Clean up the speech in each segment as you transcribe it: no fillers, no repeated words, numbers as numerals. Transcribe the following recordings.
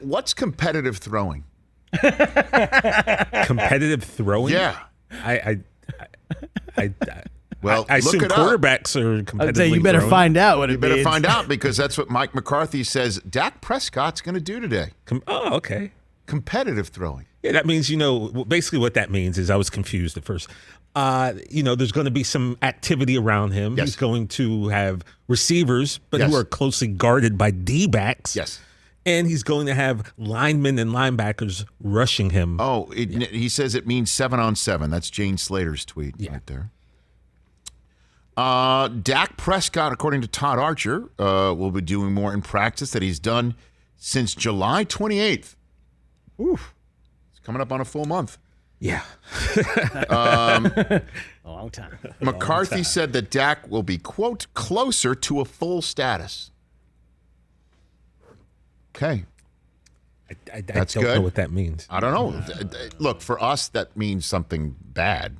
What's competitive throwing? Competitive throwing? Yeah. Well, I assume quarterbacks are competitively I'd say you better throwing. find out what it means. You better find out, because that's what Mike McCarthy says Dak Prescott's going to do today. Oh, okay. Competitive throwing. Yeah, that means, basically what that means is I was confused at first. There's going to be some activity around him. Yes. He's going to have receivers, but Yes. who are closely guarded by D-backs. Yes. And he's going to have linemen and linebackers rushing him. Oh, he says it means 7-on-7. That's Jane Slater's tweet right there. Dak Prescott, according to Todd Archer, will be doing more in practice that he's done since July 28th. Oof. It's coming up on a full month. Yeah. A long time. McCarthy said that Dak will be, quote, closer to a full status. Okay. I That's don't good. know what that means. I don't know. Look, for us, that means something bad,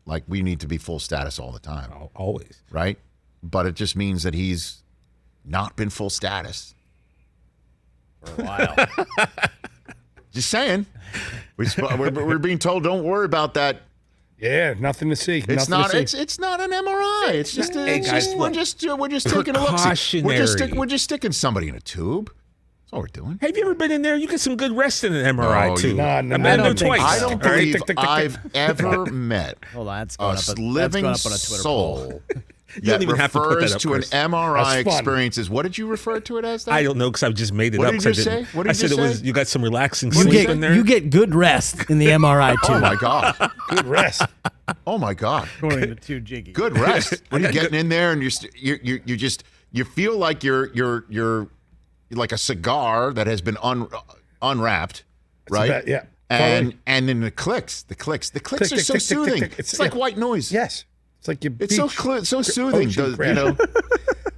Like, we need to be full status all the time. Always. Right? But it just means that he's not been full status. For a while. Just saying. We're being told, don't worry about that. Yeah, nothing to see. It's not an MRI. It's just we're just taking a look. We're just sticking somebody in a tube. That's all we're doing. Have you ever been in there? You get some good rest in an MRI, too. No, I've been there twice. I don't believe I've ever met Hold on, that's going a up living on a Twitter soul poll. that even have to put that refers up, to an Chris. MRI That's fun. experience as, what did you refer to it as? I don't know, because I just made it What up. did 'cause you I didn't- say? What did I you said it was, say? you got some relaxing You sleep in there. you get good rest in the MRI too. Oh my God. Good rest. Oh my God. According to 2 Jiggy. Good rest. When you're getting in there and you feel like you're like a cigar that has been unwrapped, right? About- yeah. And then the clicks are so soothing. It's like white noise. Yes. It's like your It's so soothing.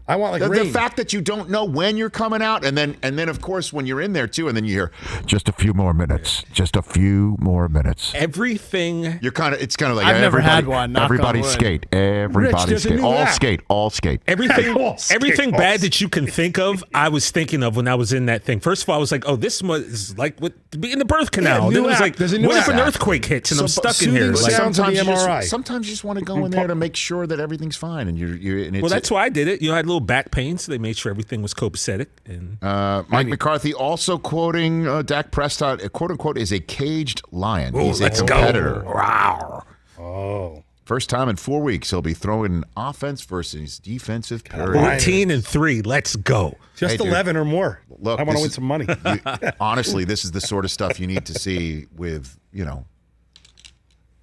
I want like The rain. fact that you don't know when you're coming out, and then of course when you're in there too, and then you hear just a few more minutes, Everything. It's kind of like I've never had one. knock on Everybody wood. skate. Everybody there's a skate. new All app. skate. All skate. Everything bad that you can think of, I was thinking of when I was in that thing. First of all, I was like, oh, this is like to be in the birth canal. new Then it was app. like, There's a new what if an app. earthquake hits and I'm stuck in soothing here? Like, sounds of the MRI. Sometimes you just want to go in there to make sure that everything's fine, and well, that's why I did it. I had a little back pain, so they made sure everything was copacetic. And Mike McCarthy also quoting Dak Prescott, quote unquote, is a caged lion. Ooh, He's a let's competitor. go. Wow. Oh. First time in 4 weeks, he'll be throwing offense versus defensive parity. 14-3. Let's go. Just Hey, dude. 11 or more. Look, I want this to win is- some money. Honestly, this is the sort of stuff you need to see with,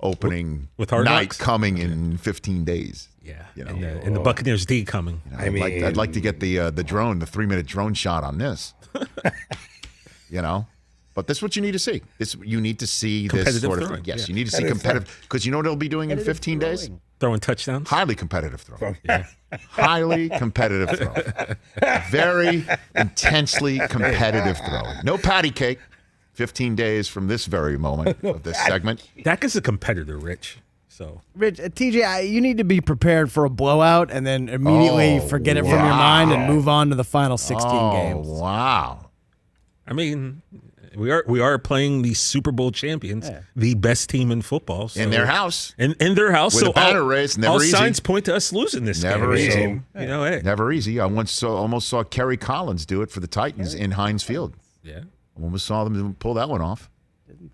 opening With Hard night Knocks? coming in 15 days. Yeah. You know. And the Buccaneers D coming. I'd like to get the drone, the 3-minute drone shot on this. But this is what you need to see. You need to see this Competitive sort of throwing, thing. Yes, yeah. you need to see competitive, because you know what they'll be doing in 15 days? Throwing touchdowns. Highly competitive throwing. Highly competitive throwing. Very intensely competitive throwing. No patty cake. 15 days from this very moment of this segment. Dak is a competitor, Rich. So Rich, TJ, you need to be prepared for a blowout and then immediately forget it from your mind and move on to the final 16 games. Wow. I mean, we are playing the Super Bowl champions, the best team in football. So, In their house. In their house. With so a banner race, never all easy. signs point to us losing this Never game. easy. So, hey. Never easy. I once almost saw Kerry Collins do it for the Titans in Heinz Field. Yeah. Almost saw them pull that one off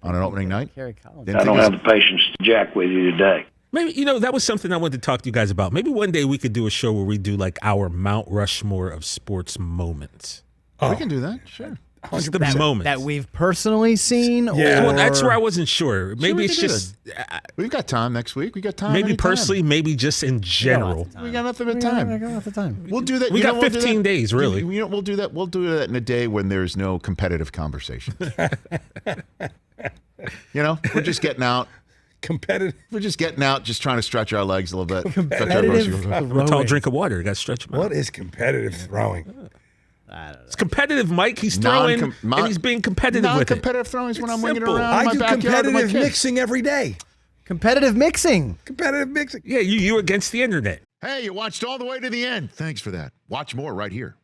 on an opening night. Kerry Collins. Didn't I don't think have the patience to jack with you today. Maybe, that was something I wanted to talk to you guys about. Maybe one day we could do a show where we do like our Mount Rushmore of sports moments. we can do that. Sure. Just the moments. That we've personally seen? Yeah. Well, that's or- where I wasn't sure. Maybe we it's can do just We've got time next week. We got time. maybe anytime. personally, maybe just in general. We got nothing but time. time. We'll do that. We You got know, we'll do 15 that. days, really. We'll do that. We'll do that in a day when there's no competitive conversation. We're just getting out. Competitive. We're just getting out, just trying to stretch our legs a little bit. Competitive A tall drink of water. You got to stretch them out. What is competitive throwing? It's competitive, Mike. He's throwing and he's being competitive with it. Non-competitive throwing is when I'm winging simple. around I in my do backyard with my competitive kids. mixing every day. Competitive mixing. Competitive mixing. Yeah, you against the internet. Hey, you watched all the way to the end. Thanks for that. Watch more right here.